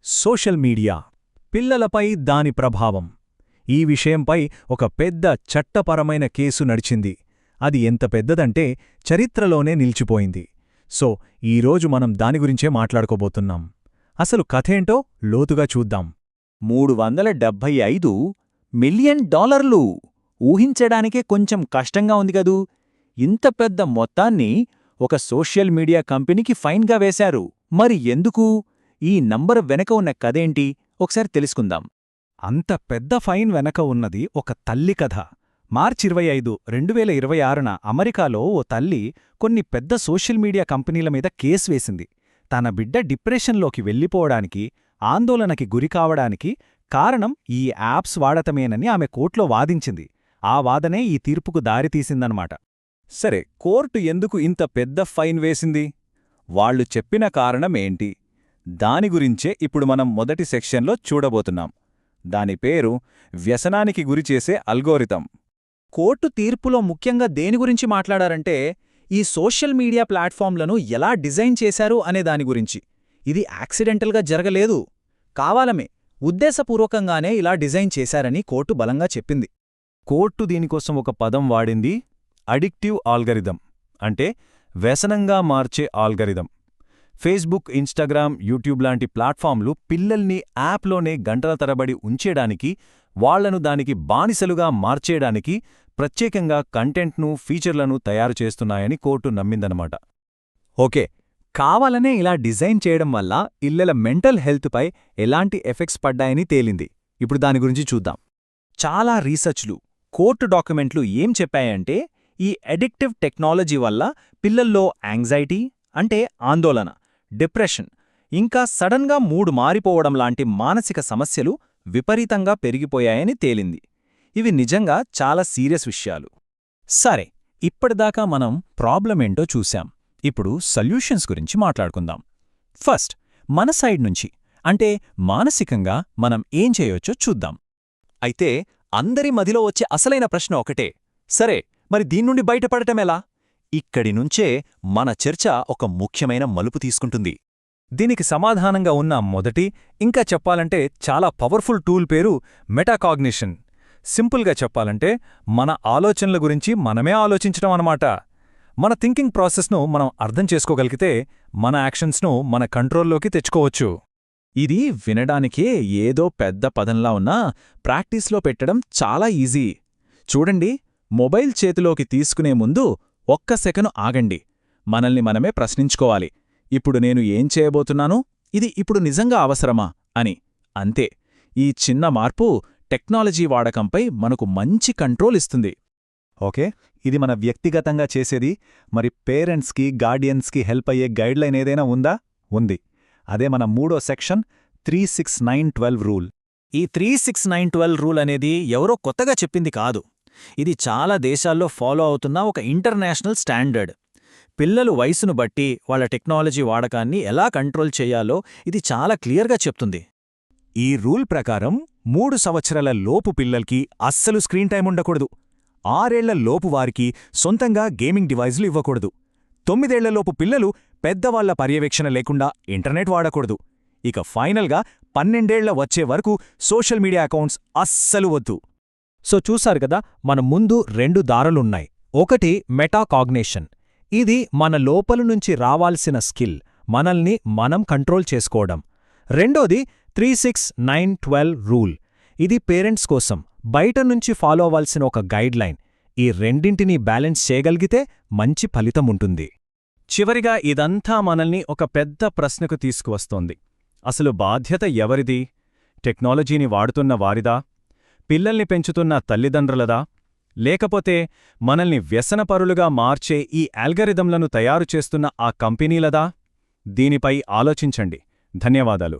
Social media పిల్లలపై దాని ప్రభావం. ఈ విషయంపై ఒక పెద్ద చట్టపరమైన కేసు నడిచింది. అది ఎంత పెద్దదంటే చరిత్రలోనే నిలిచిపోయింది. సో ఈరోజు మనం దాని గురించే మాట్లాడుకోబోతున్నాం. అసలు కథేంటో లోతుగా చూద్దాం. $375 మిలియన్ ఊహించడానికే కొంచెం కష్టంగా ఉంది కదూ. ఇంత పెద్ద మొత్తాన్ని ఒక సోషల్ మీడియా కంపెనీకి ఫైన్గా వేశారు. మరి ఎందుకు? ఈ నంబర్ వెనక ఉన్న కథేంటి ఒకసారి తెలుసుకుందాం. అంత పెద్ద ఫైన్ వెనక ఉన్నది ఒక తల్లి కథ. మార్చి 25, 2026న అమెరికాలో ఓ తల్లి కొన్ని పెద్ద సోషల్ మీడియా కంపెనీల మీద కేసు వేసింది. తన బిడ్డ డిప్రెషన్లోకి వెళ్ళిపోవడానికి, ఆందోళనకి గురికావడానికి కారణం ఈ యాప్స్ వాడటమేనని ఆమె కోర్టులో వాదించింది. ఆ వాదనే ఈ తీర్పుకు దారితీసిందన్నమాట. సరే, కోర్టు ఎందుకు ఇంత పెద్ద ఫైన్ వేసింది? వాళ్లు చెప్పిన కారణమేంటి? దాని గురించే ఇప్పుడు మనం మొదటి సెక్షన్లో చూడబోతున్నాం. దాని పేరు వ్యసనానికి గురిచేసే అల్గోరిథం. కోర్టు తీర్పులో ముఖ్యంగా దేని గురించి మాట్లాడారంటే, ఈ సోషల్ మీడియా ప్లాట్ఫామ్లను ఎలా డిజైన్ చేశారు అనే దాని గురించి. ఇది యాక్సిడెంటల్గా జరగలేదు, కావాలమే ఉద్దేశపూర్వకంగానే ఇలా డిజైన్ చేశారని కోర్టు బలంగా చెప్పింది. కోర్టు దీనికోసం ఒక పదం వాడింది, అడిక్టివ్ ఆల్గరిథం, అంటే వ్యసనంగా మార్చే ఆల్గరిథం. ఫేస్బుక్, ఇన్స్టాగ్రామ్, యూట్యూబ్ లాంటి ప్లాట్ఫామ్లు పిల్లల్ని యాప్లోనే గంటల తరబడి ఉంచేయడానికి, వాళ్లను దానికి బానిసలుగా మార్చేయడానికి ప్రత్యేకంగా కంటెంట్ను, ఫీచర్లను తయారు చేస్తున్నాయని కోర్టు నమ్మిందనమాట. ఓకే, కావాలనే ఇలా డిజైన్ చేయడం వల్ల పిల్లల మెంటల్ హెల్త్పై ఎలాంటి ఎఫెక్ట్స్ పడ్డాయని తేలింది. ఇప్పుడు దాని గురించి చూద్దాం. చాలా రీసెర్చ్లు, కోర్టు డాక్యుమెంట్లు ఏం చెప్పాయంటే, ఈ అడిక్టివ్ టెక్నాలజీ వల్ల పిల్లల్లో యాంగ్జైటీ అంటే ఆందోళన, డిప్రెషన్, ఇంకా సడన్గా మూడ్ మారిపోవడం లాంటి మానసిక సమస్యలు విపరీతంగా పెరిగిపోయాయని తేలింది. ఇవి నిజంగా చాలా సీరియస్ విషయాలు. సరే, ఇప్పటిదాకా మనం ప్రాబ్లమేంటో చూశాం. ఇప్పుడు సొల్యూషన్స్ గురించి మాట్లాడుకుందాం. ఫస్ట్, మన సైడ్ నుంచి, అంటే మానసికంగా మనం ఏం చేయొచ్చో చూద్దాం. అయితే అందరి మదిలో వచ్చే అసలైన ప్రశ్న ఒకటే, సరే మరి దీన్నుండి బయటపడటమెలా? ఇక్కడి నుంచే మన చర్చ ఒక ముఖ్యమైన మలుపు తీసుకుంటుంది. దీనికి సమాధానంగా ఉన్న మొదటి, ఇంకా చెప్పాలంటే చాలా పవర్ఫుల్ టూల్ పేరు మెటాకాగ్నిషన్. సింపుల్గా చెప్పాలంటే మన ఆలోచనల గురించి మనమే ఆలోచించడం అన్నమాట. మన థింకింగ్ ప్రాసెస్ను మనం అర్థం చేసుకోగలిగితే మన యాక్షన్స్ను మన కంట్రోల్లోకి తెచ్చుకోవచ్చు. ఇది వినడానికే ఏదో పెద్ద పదంలా ఉన్నా ప్రాక్టీస్లో పెట్టడం చాలా ఈజీ. చూడండి, మొబైల్ చేతిలోకి తీసుకునే ముందు ఒక్క సెకను ఆగండి. మనల్ని మనమే ప్రశ్నించుకోవాలి, ఇప్పుడు నేను ఏం చేయబోతున్నాను, ఇది ఇప్పుడు నిజంగా అవసరమా అని. అంతే. ఈ చిన్న మార్పు టెక్నాలజీ వాడకంపై మనకు మంచి కంట్రోల్ ఇస్తుంది. ఓకే, ఇది మన వ్యక్తిగతంగా చేసేది. మరి పేరెంట్స్కి, గార్డియన్స్కి హెల్ప్ అయ్యే గైడ్లైన్ ఏదైనా ఉందా? ఉంది. అదే మన మూడో సెక్షన్, 36912 రూల్. ఈ 36912 రూల్ అనేది ఎవరో కొత్తగా చెప్పింది కాదు. ఇది చాలా దేశాల్లో ఫాలో అవుతున్న ఒక ఇంటర్నేషనల్ స్టాండర్డ్. పిల్లలు వయసును బట్టి వాళ్ళ టెక్నాలజీ వాడకాన్ని ఎలా కంట్రోల్ చేయాలో ఇది చాలా క్లియర్గా చెప్తుంది. ఈ రూల్ ప్రకారం 3 సంవత్సరాల లోపు పిల్లల్కి అస్సలు స్క్రీన్ టైం ఉండకూడదు. 6 ఏళ్ల లోపు వారికి సొంతంగా గేమింగ్ డివైజులు ఇవ్వకూడదు. 9 ఏళ్లలోపు పిల్లలు పెద్దవాళ్ల పర్యవేక్షణ లేకుండా ఇంటర్నెట్ వాడకూడదు. ఇక ఫైనల్గా 12 ఏళ్ల వచ్చే వరకు సోషల్ మీడియా అకౌంట్స్ అస్సలు వద్దు. సో చూసారు కదా, మన ముందు 2 దారులున్నాయి. ఒకటి మెటాకాగ్నిషన్. ఇది మన లోపల నుంచి రావాల్సిన స్కిల్, మనల్ని మనం కంట్రోల్ చేసుకోవడం. రెండోది 36912 రూల్. ఇది పేరెంట్స్ కోసం బయట నుంచి ఫాలో అవ్వాల్సిన ఒక గైడ్లైన్. ఈ రెండింటినీ బ్యాలెన్స్ చేయగలిగితే మంచి ఫలితముంటుంది. చివరిగా ఇదంతా మనల్ని ఒక పెద్ద ప్రశ్నకు తీసుకువస్తోంది. అసలు బాధ్యత ఎవరిది? టెక్నాలజీని వాడుతున్న వారిదా? పిల్లల్ని పెంచుతున్న తల్లిదండ్రులదా? లేకపోతే మనల్ని వ్యసనపరులుగా మార్చే ఈ ఆల్గరిథంలను తయారు చేస్తున్న ఆ కంపెనీలదా? దీనిపై ఆలోచించండి. ధన్యవాదాలు.